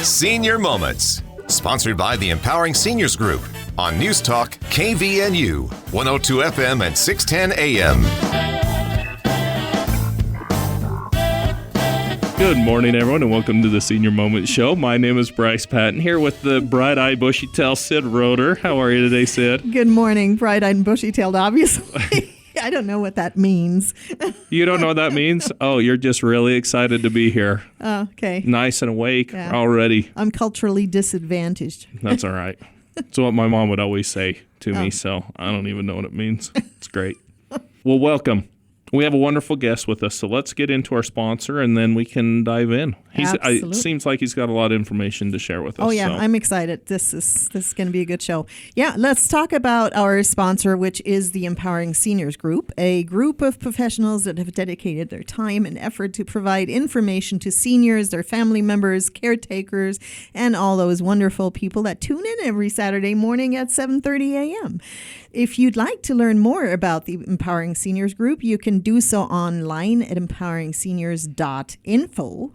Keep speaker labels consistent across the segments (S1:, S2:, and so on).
S1: Senior Moments, sponsored by the Empowering Seniors Group on News Talk KVNU, 102 FM and 610 AM.
S2: Good morning, everyone, and welcome to the Senior Moment Show. My name is Bryce Patton, here with the bright-eyed, bushy-tailed Sid Roeder. How are you today, Sid?
S3: Good morning, bright-eyed and bushy-tailed, obviously. I don't know what that means.
S2: You don't know what that means? Oh, you're just really excited to be here.
S3: Oh, okay.
S2: Nice and awake already.
S3: I'm culturally disadvantaged.
S2: That's all right. That's what my mom would always say to me, so I don't even know what it means. It's great. Well, welcome. We have a wonderful guest with us, so let's get into our sponsor, and then we can dive in. It seems like he's got a lot of information to share with us.
S3: Oh, yeah,
S2: so.
S3: I'm excited. This is going to be a good show. Yeah, let's talk about our sponsor, which is the Empowering Seniors Group, a group of professionals that have dedicated their time and effort to provide information to seniors, their family members, caretakers, and all those wonderful people that tune in every Saturday morning at 7:30 a.m. If you'd like to learn more about the Empowering Seniors Group, you can do so online at empoweringseniors.info.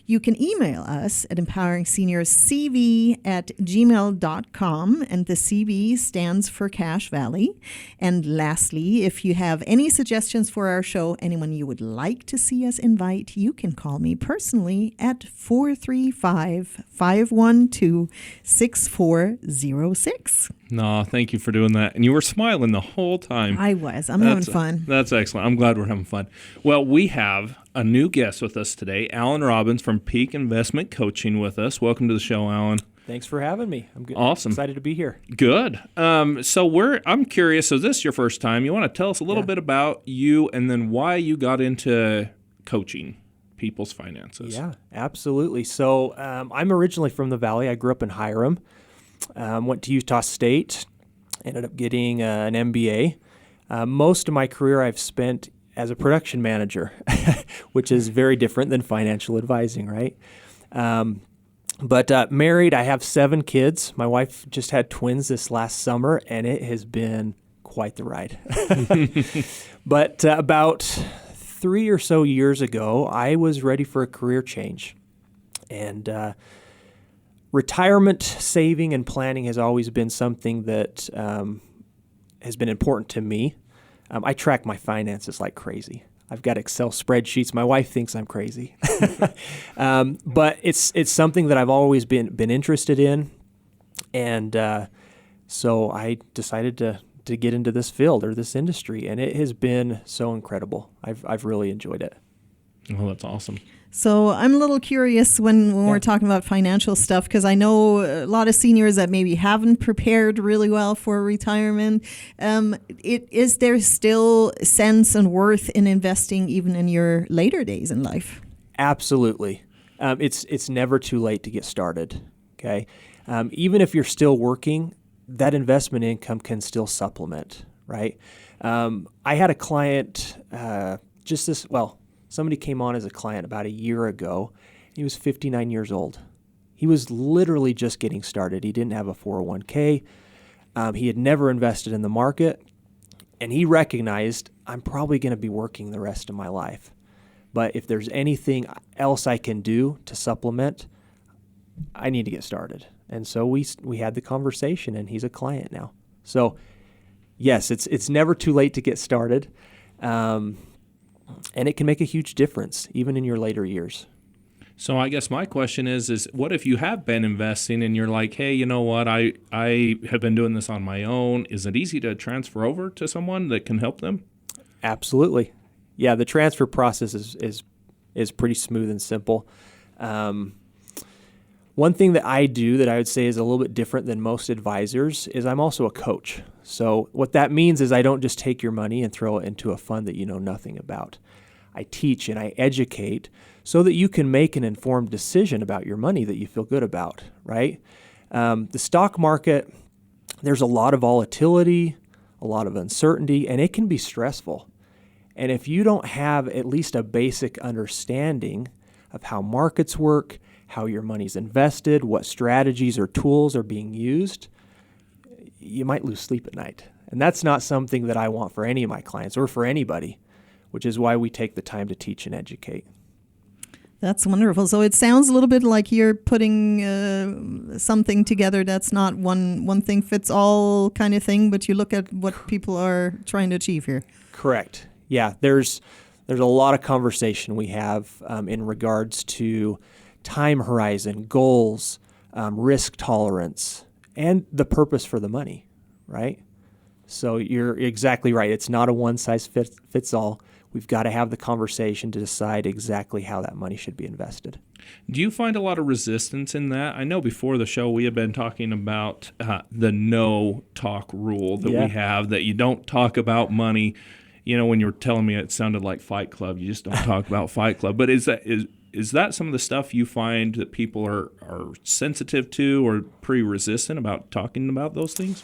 S3: You can email us at empoweringseniors.cv@gmail.com, and the CV stands for Cache Valley. And lastly, if you have any suggestions for our show, anyone you would like to see us invite, you can call me personally at 435-512-6406.
S2: No, thank you for doing that. And you were smiling the whole time.
S3: I was. I'm having fun.
S2: That's excellent. I'm glad we're having fun. Well, we have a new guest with us today, Alan Robbins from Peak Investment Coaching with us. Welcome to the show, Alan.
S4: Thanks for having me. I'm good.
S2: Awesome.
S4: Excited to be here.
S2: Good. So I'm curious, so this is your first time. You want to tell us a little bit about you and then why you got into coaching people's finances?
S4: Yeah, absolutely. So I'm originally from the Valley. I grew up in Hiram. Went to Utah State, ended up getting an MBA. Most of my career I've spent as a production manager, which is very different than financial advising, right? But married, I have 7 kids. My wife just had twins this last summer, and it has been quite the ride. But about 3 or so years ago, I was ready for a career change. And retirement saving and planning has always been something that has been important to me. I track my finances like crazy. I've got Excel spreadsheets. My wife thinks I'm crazy. But it's something that I've always been interested in. And so I decided to get into this field or this industry, and it has been so incredible. I've really enjoyed it.
S2: Well, that's awesome.
S3: So I'm a little curious when we're talking about financial stuff, because I know a lot of seniors that maybe haven't prepared really well for retirement. Is there still sense and worth in investing even in your later days in life?
S4: Absolutely. It's never too late to get started. Okay, even if you're still working, that investment income can still supplement. Right. I had a client somebody came on as a client about a year ago. He was 59 years old. He was literally just getting started. He didn't have a 401k. He had never invested in the market. And he recognized, I'm probably going to be working the rest of my life. But if there's anything else I can do to supplement, I need to get started. And so we had the conversation, and he's a client now. So yes, it's never too late to get started. And it can make a huge difference, even in your later years.
S2: So I guess my question is what if you have been investing and you're like, hey, you know what, I have been doing this on my own. Is it easy to transfer over to someone that can help them?
S4: Absolutely. Yeah, the transfer process is pretty smooth and simple. One thing that I do that I would say is a little bit different than most advisors is I'm also a coach. So what that means is I don't just take your money and throw it into a fund that you know nothing about. I teach and I educate so that you can make an informed decision about your money that you feel good about, right? The stock market, there's a lot of volatility, a lot of uncertainty, and it can be stressful. And if you don't have at least a basic understanding of how markets work, how your money's invested, what strategies or tools are being used, you might lose sleep at night. And that's not something that I want for any of my clients or for anybody, which is why we take the time to teach and educate.
S3: That's wonderful. So it sounds a little bit like you're putting something together that's not one thing fits all kind of thing, but you look at what people are trying to achieve here.
S4: Correct. Yeah, there's a lot of conversation we have in regards to time horizon, goals, risk tolerance, and the purpose for the money, right? So you're exactly right. It's not a one-size-fits all. We've got to have the conversation to decide exactly how that money should be invested.
S2: Do you find a lot of resistance in that? I know before the show we have been talking about the no talk rule that we have, that you don't talk about money. You know, when you were telling me it sounded like Fight Club, you just don't talk about Fight Club. But is that some of the stuff you find that people are sensitive to or pretty resistant about talking about those things?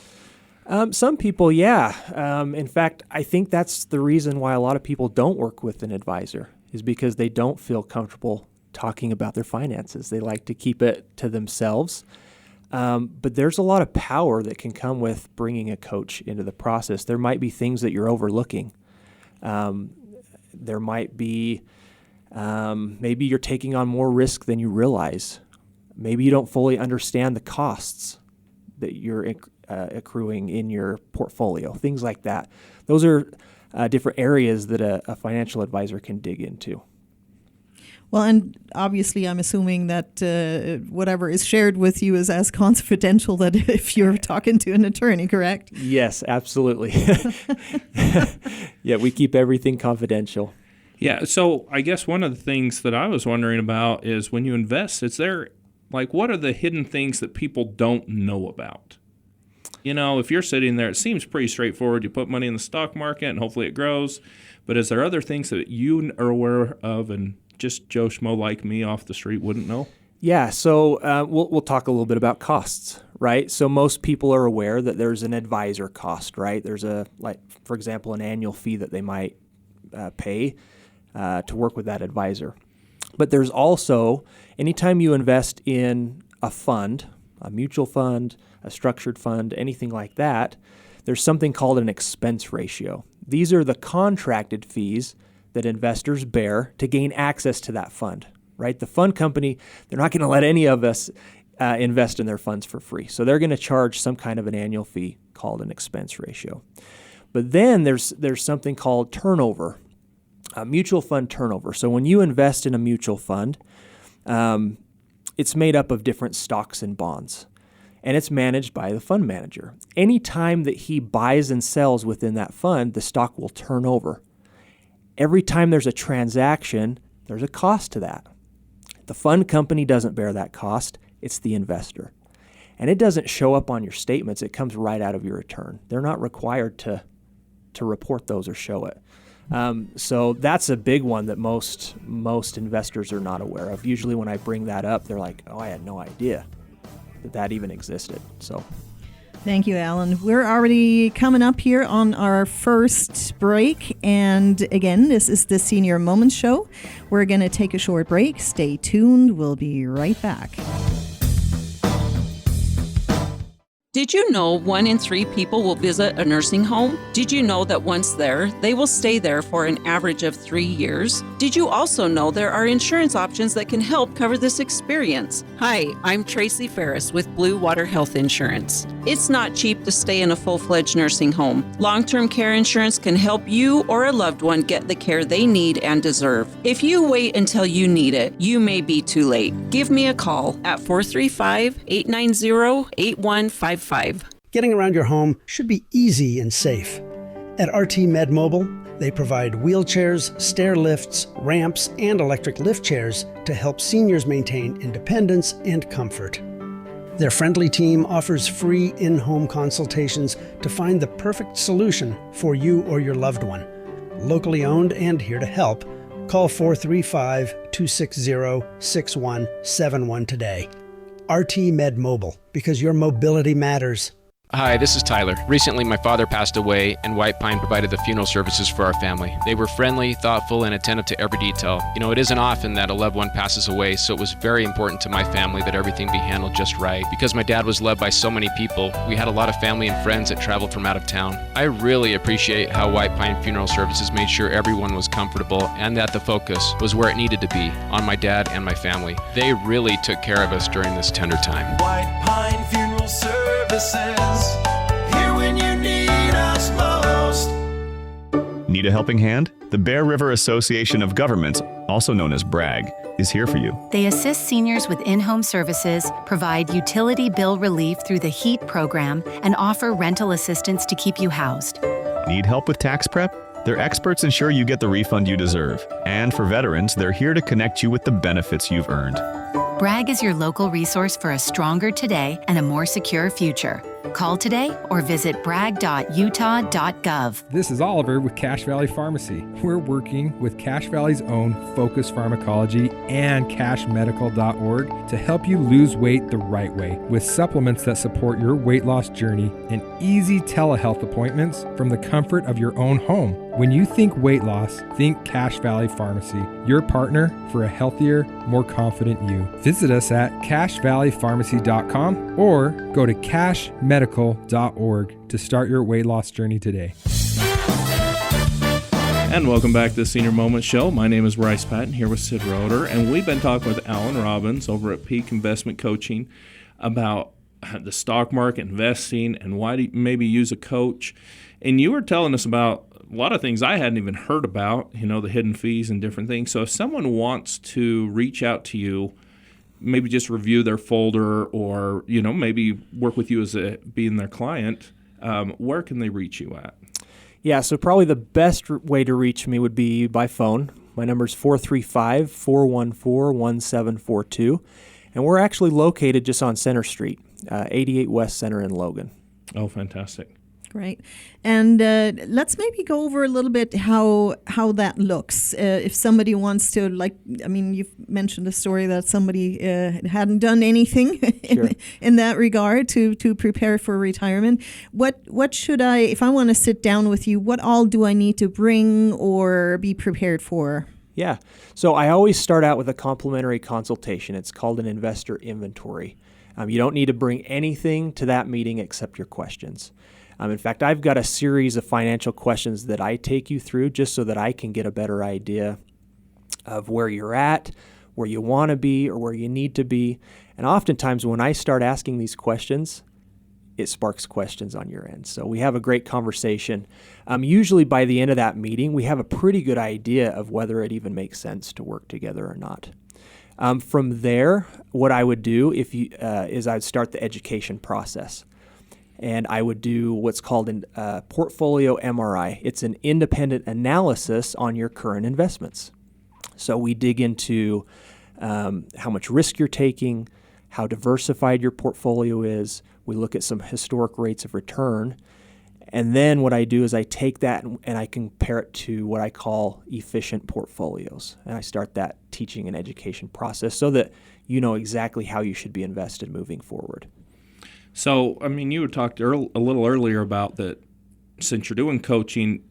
S4: Some people, yeah. In fact, I think that's the reason why a lot of people don't work with an advisor, is because they don't feel comfortable talking about their finances. They like to keep it to themselves. But there's a lot of power that can come with bringing a coach into the process. There might be things that you're overlooking. There might be, maybe you're taking on more risk than you realize. Maybe you don't fully understand the costs that you're accruing in your portfolio, things like that. Those are different areas that a financial advisor can dig into.
S3: Well, and obviously I'm assuming that whatever is shared with you is as confidential that if you're talking to an attorney, correct?
S4: Yes, absolutely. Yeah, we keep everything confidential.
S2: Yeah, so I guess one of the things that I was wondering about is when you invest, is there, like, what are the hidden things that people don't know about? You know, if you're sitting there, it seems pretty straightforward. You put money in the stock market and hopefully it grows. But is there other things that you are aware of and just Joe Schmo like me off the street wouldn't know?
S4: Yeah, so we'll talk a little bit about costs, right? So most people are aware that there's an advisor cost, right? There's for example, an annual fee that they might pay to work with that advisor. But there's also, anytime you invest in a fund, a mutual fund, a structured fund, anything like that, there's something called an expense ratio. These are the contracted fees that investors bear to gain access to that fund, right? The fund company, they're not going to let any of us invest in their funds for free. So they're going to charge some kind of an annual fee called an expense ratio. But then there's something called turnover, a mutual fund turnover. So when you invest in a mutual fund, it's made up of different stocks and bonds, and it's managed by the fund manager. Any time that he buys and sells within that fund, the stock will turn over. Every time there's a transaction, there's a cost to that. The fund company doesn't bear that cost. It's the investor. And it doesn't show up on your statements. It comes right out of your return. They're not required to report those or show it. So that's a big one that most investors are not aware of. Usually when I bring that up, they're like, oh, I had no idea that even existed. So
S3: Thank you, Alan. We're already coming up here on our first break. And again, this is the Senior Moments Show. We're going to take a short break. Stay tuned. We'll be right back.
S5: Did you know 1 in 3 people will visit a nursing home? Did you know that once there, they will stay there for an average of 3 years? Did you also know there are insurance options that can help cover this experience? Hi, I'm Tracy Ferris with Blue Water Health Insurance. It's not cheap to stay in a full-fledged nursing home. Long-term care insurance can help you or a loved one get the care they need and deserve. If you wait until you need it, you may be too late. Give me a call at 435-890-8155.
S6: Getting around your home should be easy and safe. At RT Med Mobile, they provide wheelchairs, stair lifts, ramps, and electric lift chairs to help seniors maintain independence and comfort. Their friendly team offers free in-home consultations to find the perfect solution for you or your loved one. Locally owned and here to help, call 435-260-6171 today. RT Med Mobile, because your mobility matters.
S7: Hi, this is Tyler. Recently, my father passed away, and White Pine provided the funeral services for our family. They were friendly, thoughtful, and attentive to every detail. It isn't often that a loved one passes away, so it was very important to my family that everything be handled just right. Because my dad was loved by so many people, we had a lot of family and friends that traveled from out of town. I really appreciate how White Pine Funeral Services made sure everyone was comfortable and that the focus was where it needed to be, on my dad and my family. They really took care of us during this tender time.
S8: White Pine Funeral Services, here when you need us most.
S9: Need a helping hand? The Bear River Association of Governments, also known as BRAG, is here for you.
S10: They assist seniors with in-home services, provide utility bill relief through the HEAT program, and offer rental assistance to keep you housed.
S9: Need help with tax prep? Their experts ensure you get the refund you deserve. And for veterans, they're here to connect you with the benefits you've earned.
S10: BRAG is your local resource for a stronger today and a more secure future. Call today or visit brag.utah.gov.
S11: This is Oliver with Cache Valley Pharmacy. We're working with Cache Valley's own Focus Pharmacology and CacheMedical.org to help you lose weight the right way with supplements that support your weight loss journey and easy telehealth appointments from the comfort of your own home. When you think weight loss, think Cache Valley Pharmacy, your partner for a healthier, more confident you. Visit us at CacheValleyPharmacy.com or go to CacheMedical.org to start your weight loss journey today.
S2: And welcome back to the Senior Moment Show. My name is Bryce Patton here with Sid Roeder, and we've been talking with Alan Robbins over at Peak Investment Coaching about the stock market, investing, and why do you maybe use a coach. And you were telling us about a lot of things I hadn't even heard about, the hidden fees and different things. So if someone wants to reach out to you, maybe just review their folder or, maybe work with you as being their client, where can they reach you at?
S4: Yeah, so probably the best way to reach me would be by phone. My number is 435-414-1742. And we're actually located just on Center Street, 88 West Center in Logan.
S2: Oh, fantastic.
S3: Great. And let's maybe go over a little bit how that looks. If somebody wants to, you've mentioned a story that somebody hadn't done anything in that regard to prepare for retirement. What should I, if I want to sit down with you, what all do I need to bring or be prepared for?
S4: Yeah. So I always start out with a complimentary consultation. It's called an investor inventory. You don't need to bring anything to that meeting except your questions. In fact, I've got a series of financial questions that I take you through just so that I can get a better idea of where you're at, where you want to be, or where you need to be. And oftentimes when I start asking these questions, it sparks questions on your end. So we have a great conversation. Usually by the end of that meeting, we have a pretty good idea of whether it even makes sense to work together or not. From there, what I would do is I'd start the education process. And I would do what's called a portfolio MRI. It's an independent analysis on your current investments. So we dig into how much risk you're taking, how diversified your portfolio is. We look at some historic rates of return. And then what I do is I take that and I compare it to what I call efficient portfolios. And I start that teaching and education process so that you know exactly how you should be invested moving forward.
S2: So, you had talked a little earlier about that since you're doing coaching,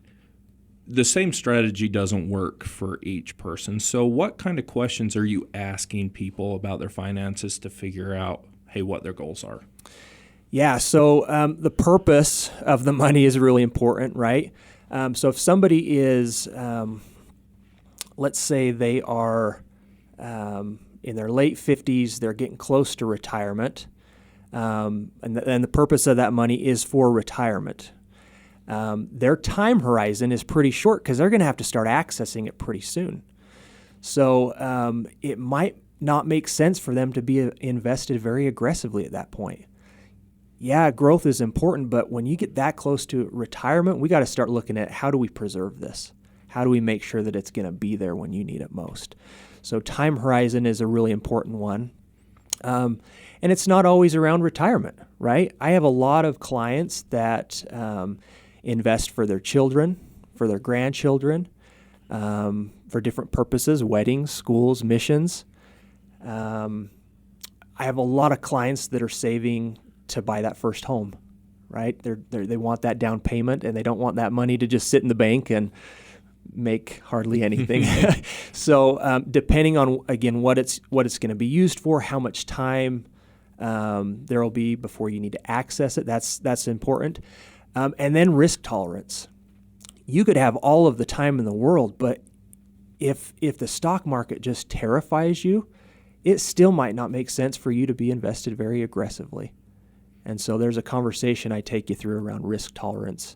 S2: the same strategy doesn't work for each person. So what kind of questions are you asking people about their finances to figure out, what their goals are?
S4: Yeah, so the purpose of the money is really important, right? So if somebody is, let's say they are in their late 50s, they're getting close to retirement, and the purpose of that money is for retirement. Their time horizon is pretty short because they're going to have to start accessing it pretty soon. So it might not make sense for them to be invested very aggressively at that point. Yeah, growth is important, but when you get that close to retirement, we got to start looking at how do we preserve this? How do we make sure that it's going to be there when you need it most? So time horizon is a really important one. And it's not always around retirement, right? I have a lot of clients that invest for their children, for their grandchildren, for different purposes, weddings, schools, missions. I have a lot of clients that are saving to buy that first home, right? They want that down payment, and they don't want that money to just sit in the bank and make hardly anything. So depending on, again, what it's going to be used for, how much time there will be before you need to access it, that's important. And then risk tolerance. You could have all of the time in the world, but if the stock market just terrifies you, it still might not make sense for you to be invested very aggressively. And so there's a conversation I take you through around risk tolerance,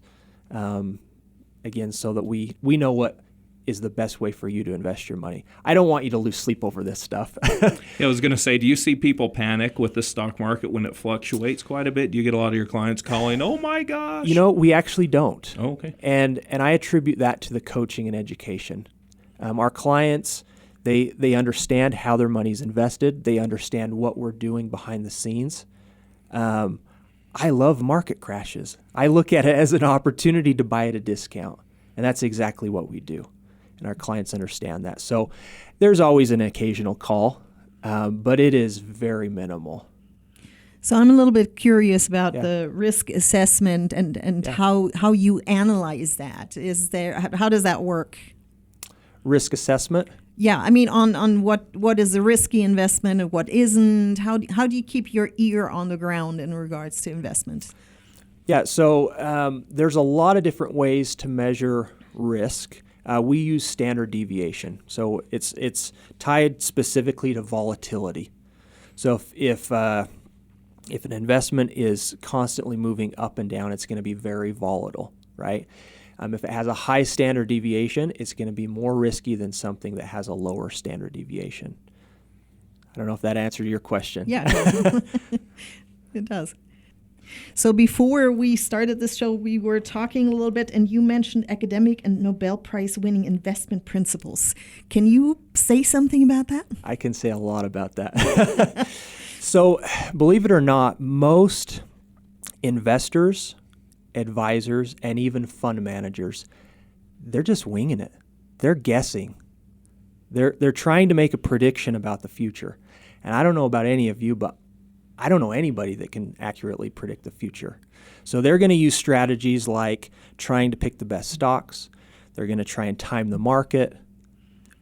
S4: again, so that we know what is the best way for you to invest your money. I don't want you to lose sleep over this stuff.
S2: Yeah, I was going to say, do you see people panic with the stock market when it fluctuates quite a bit? Do you get a lot of your clients calling, oh my gosh?
S4: We actually don't.
S2: Oh, okay.
S4: And I attribute that to the coaching and education. Our clients, they understand how their money's invested. They understand what we're doing behind the scenes. I love market crashes. I look at it as an opportunity to buy at a discount, and that's exactly what we do. And our clients understand that. So there's always an occasional call, but it is very minimal.
S3: So I'm a little bit curious about the risk assessment and how you analyze that. How does that work?
S4: Risk assessment?
S3: Yeah, I mean on what is a risky investment and what isn't. How do you keep your ear on the ground in regards to investment?
S4: Yeah, so there's a lot of different ways to measure risk. We use standard deviation, so it's tied specifically to volatility. So if an investment is constantly moving up and down, it's going to be very volatile, right? If it has a high standard deviation, it's going to be more risky than something that has a lower standard deviation. I don't know if that answered your question.
S3: Yeah, it does. So before we started this show, we were talking a little bit, and you mentioned academic and Nobel Prize winning investment principles. Can you say something about that?
S4: I can say a lot about that. So believe it or not, most investors, advisors, and even fund managers, they're just winging it. They're guessing. They're trying to make a prediction about the future. And I don't know about any of you, but I don't know anybody that can accurately predict the future. So they're going to use strategies like trying to pick the best stocks. They're going to try and time the market.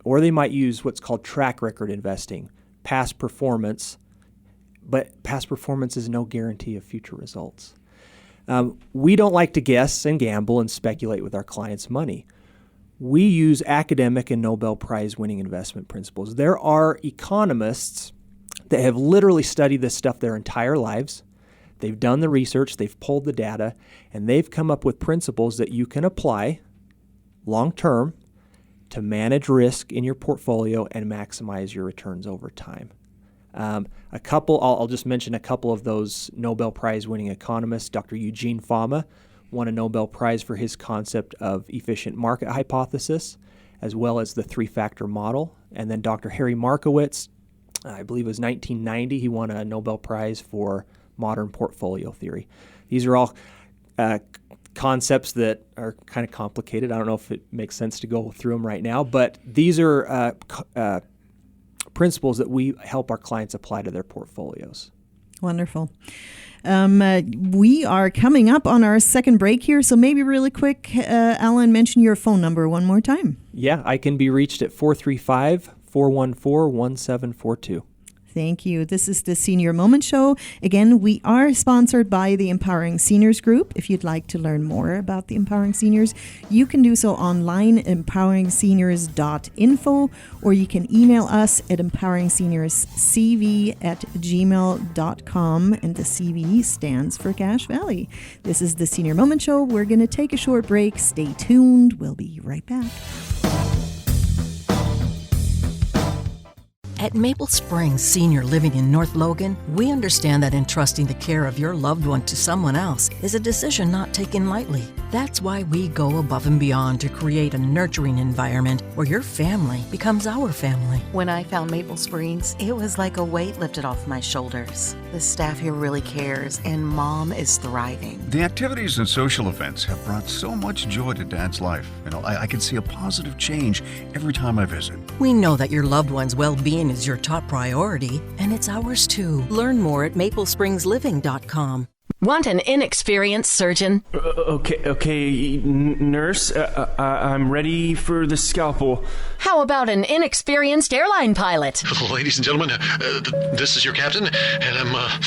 S4: Or they might use what's called track record investing, past performance. But past performance is no guarantee of future results. We don't like to guess and gamble and speculate with our clients' money. We use academic and Nobel Prize winning investment principles. There are economists that have literally studied this stuff their entire lives. They've done the research, they've pulled the data, and they've come up with principles that you can apply long-term to manage risk in your portfolio and maximize your returns over time. I'll just mention a couple of those Nobel Prize winning economists. Dr. Eugene Fama won a Nobel Prize for his concept of efficient market hypothesis, as well as the three-factor model. And then Dr. Harry Markowitz, I believe it was 1990, he won a Nobel Prize for modern portfolio theory. These are all concepts that are kind of complicated. I don't know if it makes sense to go through them right now, but these are principles that we help our clients apply to their portfolios.
S3: Wonderful. We are coming up on our second break here, so maybe really quick, Alan, mention your phone number one more time.
S4: Yeah, I can be reached at 435-414-1742.
S3: Thank you. This is the Senior Moment Show. Again, we are sponsored by the Empowering Seniors Group. If you'd like to learn more about the Empowering Seniors, you can do so online, empoweringseniors.info, or you can email us at empoweringseniorscv@gmail.com, and the CV stands for Cache Valley. This is the Senior Moment Show. We're going to take a short break. Stay tuned. We'll be right back.
S12: At Maple Springs Senior Living in North Logan, we understand that entrusting the care of your loved one to someone else is a decision not taken lightly. That's why we go above and beyond to create a nurturing environment where your family becomes our family.
S13: When I found Maple Springs, it was like a weight lifted off my shoulders. The staff here really cares, and Mom is thriving.
S14: The activities and social events have brought so much joy to Dad's life. I can see a positive change every time I visit.
S12: We know that your loved one's well-being is your top priority, and it's ours too.
S15: Learn more at maplesprings.living.com. Want an inexperienced surgeon?
S16: Okay, nurse, I'm ready for the scalpel.
S15: How about an inexperienced airline pilot?
S17: Ladies and gentlemen, this is your captain, and I'm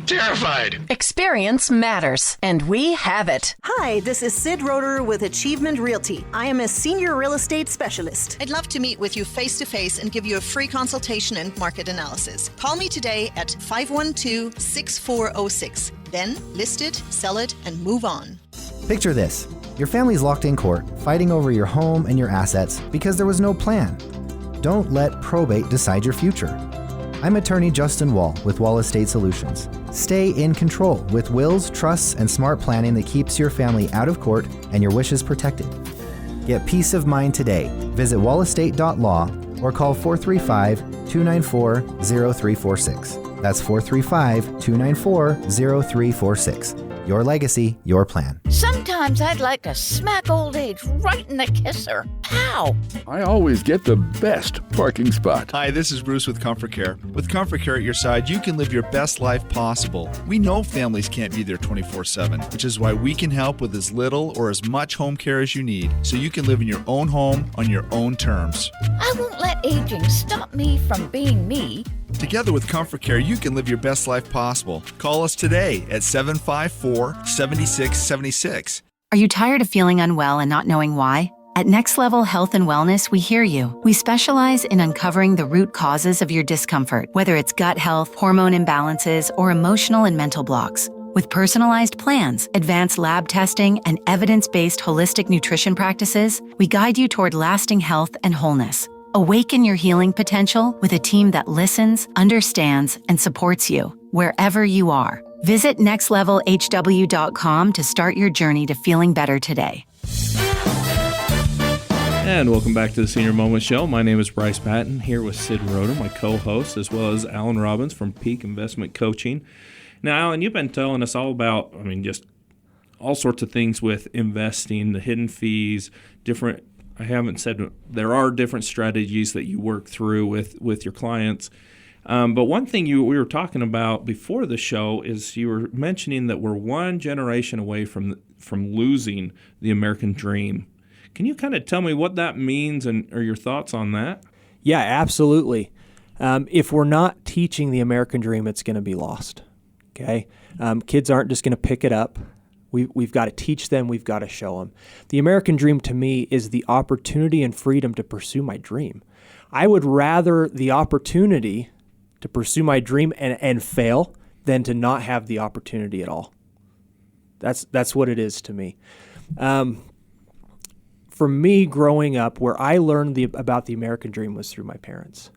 S17: terrified.
S15: Experience matters, and we have it.
S18: Hi, this is Sid Roeder with Achievement Realty. I am a senior real estate specialist.
S19: I'd love to meet with you face-to-face and give you a free consultation and market analysis. Call me today at 512-6406. Then list it, sell it, and move on.
S20: Picture this. Your family's locked in court, fighting over your home and your assets because there was no plan. Don't let probate decide your future. I'm attorney Justin Wall with Wall Estate Solutions. Stay in control with wills, trusts, and smart planning that keeps your family out of court and your wishes protected. Get peace of mind today. Visit wallestate.law or call 435-294-0346. That's 435-294-0346. Your legacy, your plan.
S21: Sometimes I'd like to smack old age right in the kisser. Pow!
S22: I always get the best parking spot.
S23: Hi, this is Bruce with Comfort Care. With Comfort Care at your side, you can live your best life possible. We know families can't be there 24/7, which is why we can help with as little or as much home care as you need, so you can live in your own home on your own terms.
S21: I won't let aging stop me from being me.
S23: Together with Comfort Care, you can live your best life possible. Call us today at 754-7676.
S10: Are you tired of feeling unwell and not knowing why? At Next Level Health and Wellness, we hear you. We specialize in uncovering the root causes of your discomfort, whether it's gut health, hormone imbalances, or emotional and mental blocks. With personalized plans, advanced lab testing, and evidence-based holistic nutrition practices, we guide you toward lasting health and wholeness. Awaken your healing potential with a team that listens, understands, and supports you wherever you are. Visit nextlevelhw.com to start your journey to feeling better today.
S2: And welcome back to the Senior Moment Show. My name is Bryce Patton, here with Sid Roeder, my co-host, as well as Alan Robbins from Peak Investment Coaching. Now, Alan, you've been telling us all about, just all sorts of things with investing, the hidden fees, different. I haven't said there are different strategies that you work through with your clients. But one thing we were talking about before the show is you were mentioning that we're one generation away from losing the American dream. Can you kind of tell me what that means or your thoughts on that?
S4: Yeah, absolutely. If we're not teaching the American dream, it's going to be lost. Okay, kids aren't just going to pick it up. We've got to teach them. We've got to show them. The American dream to me is the opportunity and freedom to pursue my dream. I would rather the opportunity to pursue my dream and fail than to not have the opportunity at all. That's what it is to me. For me, growing up, where I learned about the American dream was through my parents.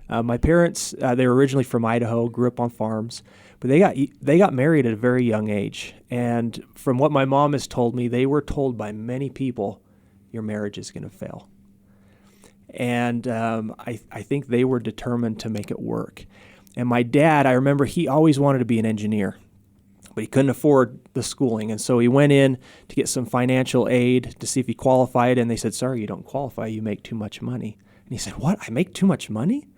S4: My parents, they were originally from Idaho, grew up on farms, but they got married at a very young age. And from what my mom has told me, they were told by many people, your marriage is going to fail. And I think they were determined to make it work. And my dad, I remember he always wanted to be an engineer, but he couldn't afford the schooling. And so he went in to get some financial aid to see if he qualified. And they said, sorry, you don't qualify. You make too much money. And he said, what? I make too much money?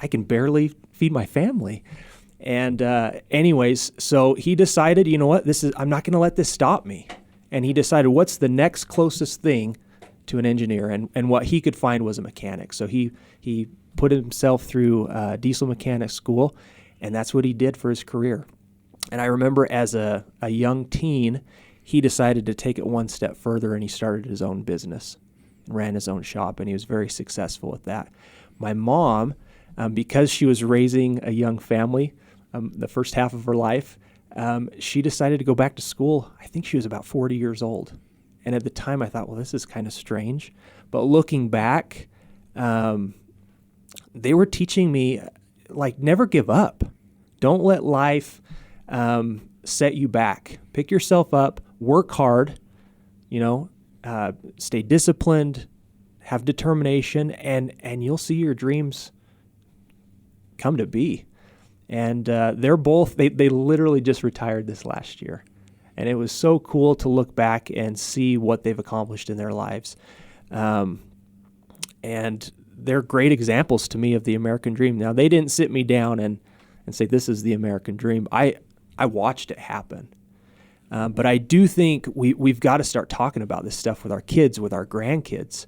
S4: I can barely feed my family. And anyways, so he decided, you know what, I'm not going to let this stop me. And he decided what's the next closest thing to an engineer, and what he could find was a mechanic. So he put himself through diesel mechanic school, and that's what he did for his career. And I remember as a young teen, he decided to take it one step further, and he started his own business and ran his own shop, and he was very successful with that. My mom, because she was raising a young family the first half of her life, she decided to go back to school. I think she was about 40 years old. And at the time I thought, well, this is kind of strange. But looking back, they were teaching me, never give up. Don't let life set you back. Pick yourself up, work hard, stay disciplined, have determination, and you'll see your dreams come to be. And they're both, they literally just retired this last year. And it was so cool to look back and see what they've accomplished in their lives. And they're great examples to me of the American dream. Now, they didn't sit me down and say, this is the American dream. I I watched it happen. But I do think we've got to start talking about this stuff with our kids, with our grandkids.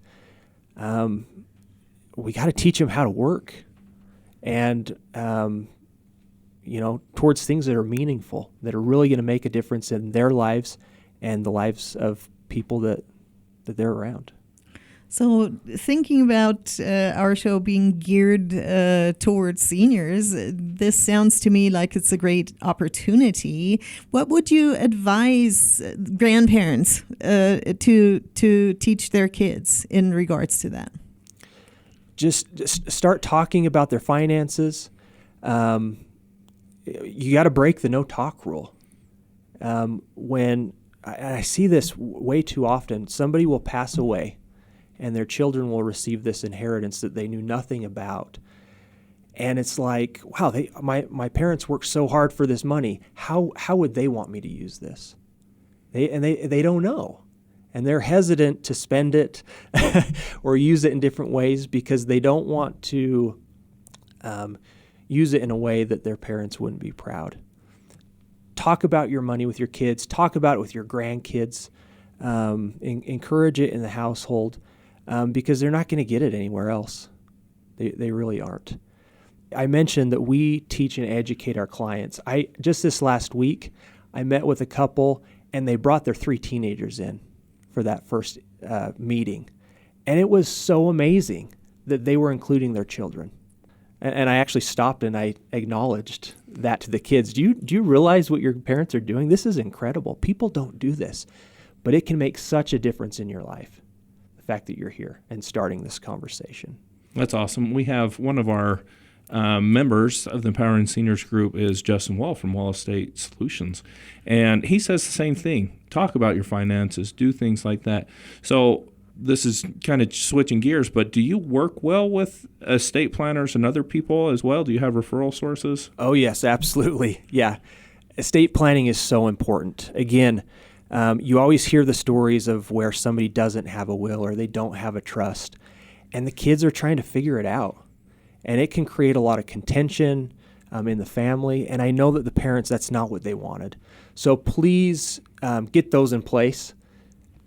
S4: We got to teach them how to work and, towards things that are meaningful, that are really going to make a difference in their lives and the lives of people that they're around.
S3: So thinking about our show being geared towards seniors, this sounds to me like it's a great opportunity. What would you advise grandparents to teach their kids in regards to that?
S4: Just start talking about their finances. You got to break the no talk rule. When I see this way too often, somebody will pass away and their children will receive this inheritance that they knew nothing about. And it's like, wow, my parents worked so hard for this money. How would they want me to use this? They don't know. And they're hesitant to spend it or use it in different ways because they don't want to use it in a way that their parents wouldn't be proud. Talk about your money with your kids. Talk about it with your grandkids. Encourage it in the household because they're not going to get it anywhere else. They really aren't. I mentioned that we teach and educate our clients. Just this last week, I met with a couple, and they brought their 3 teenagers in for that first meeting. And it was so amazing that they were including their children. And I actually stopped and I acknowledged that to the kids. Do you realize what your parents are doing? This is incredible. People don't do this, but it can make such a difference in your life, the fact that you're here and starting this conversation.
S2: That's awesome. We have one of our members of the Empowering Seniors group is Justin Wall from Wall Estate Solutions. And he says the same thing. Talk about your finances, do things like that. So this is kind of switching gears, but do you work well with estate planners and other people as well? Do you have referral sources?
S4: Oh, yes, absolutely. Yeah. Estate planning is so important. Again, you always hear the stories of where somebody doesn't have a will or they don't have a trust, and the kids are trying to figure it out. And it can create a lot of contention in the family, and I know that the parents, that's not what they wanted. So please get those in place.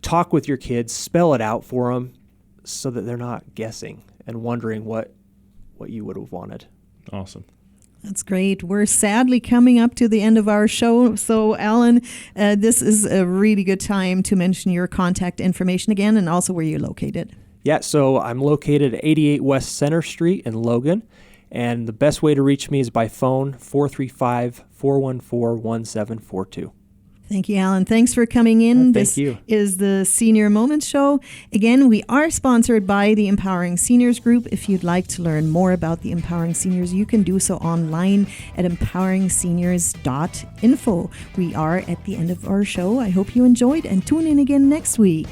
S4: Talk with your kids, spell it out for them so that they're not guessing and wondering what you would have wanted.
S2: Awesome.
S3: That's great. We're sadly coming up to the end of our show. So, Alan, this is a really good time to mention your contact information again and also where you're located.
S4: Yeah, so I'm located at 88 West Center Street in Logan, and the best way to reach me is by phone, 435-414-1742.
S3: Thank you, Alan. Thanks for coming in.
S4: Thank you.
S3: This is the Senior Moments Show. Again, we are sponsored by the Empowering Seniors Group. If you'd like to learn more about the Empowering Seniors, you can do so online at empoweringseniors.info. We are at the end of our show. I hope you enjoyed and tune in again next week.